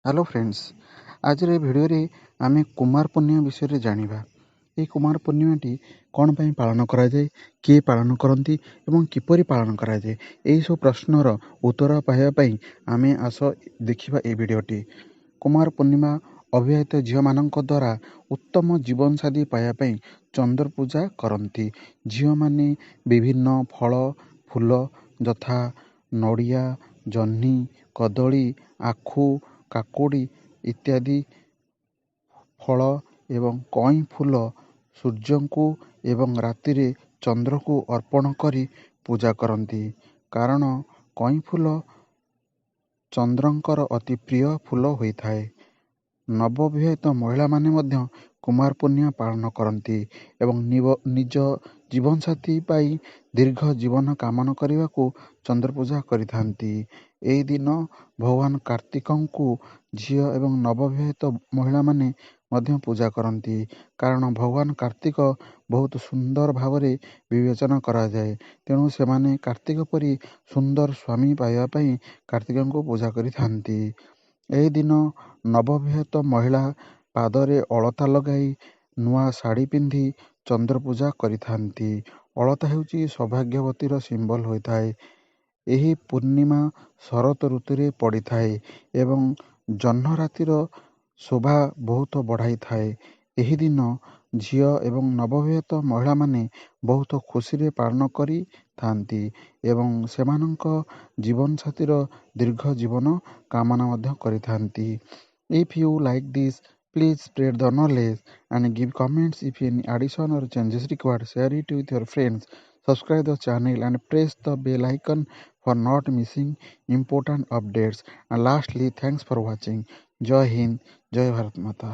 Hello friends, आज video आमे कुमार पूर्णिमा विषय रे जानिबा। ये कुमार पूर्णिमाटी कौन ପାଇଁ पालन करा जाए, किए पालन करती एवं किपरि पालन करा जाए, यही सब प्रश्नर उत्तर पाइबा ପାଇଁ आमे आस देखिबा ए भिडियोटी। कुमार पूर्णिमा अविवाहित झील मानक द्वारा उत्तम जीवन साथी पाइबा ପାଇଁ चंद्र पूजा करती। झील माने विभिन्न फल फूल यथा नड़िया, जह्नी, कदली, आखु, काकुड़ी इत्यादि फल एवं कई फूल सूर्य को एवं राति रे चंद्र को अर्पण करी पूजा करती। कारण कई फूल चंद्रंकर अति प्रिय फूल होता है। नवविवाहित महिला माने मध्य कुमार पूर्णिमा पालन करती एवं निज जीवन साथी पाई दीर्घ जीवन कामना करने को चंद्र पूजा करिथांती। एही दिन भगवान कार्तिक को झील एवं नवविवाहित महिला माने मध्य पूजा करती। कारण भगवान कार्तिक बहुत सुंदर भाव विवेचना करा जाए, तेणु से माने कार्तिक परी सुंदर स्वामी पाइबा ପାଇଁ कार्तिक को पूजा करिथांती। एही दिन नवविवाहित महिला पादरे अलता लगाई नुआ शाढ़ी पिंधि चंद्र पूजा करिथांती। अलता हेउची सौभाग्यवतीर सिंबल होता है। यही पूर्णिमा शरत ऋतु रे पड़ी थाए एवं जह्न रातिर शोभा बहुत बढ़ाई थाए। यही दिन झील एवं नवविवाहित महिला माने बहुत खुशी रे पालन करी थांती एवं सेमानंक जीवन साथीर दीर्घ जीवन कामना मध्य करिथांती। If you like this, please spread the knowledge and give comments. If any addition or changes required, share it with your friends. Subscribe the channel and press the bell icon for not missing important updates. And lastly, thanks for watching. Jai Hind, Jai Bharat Mata.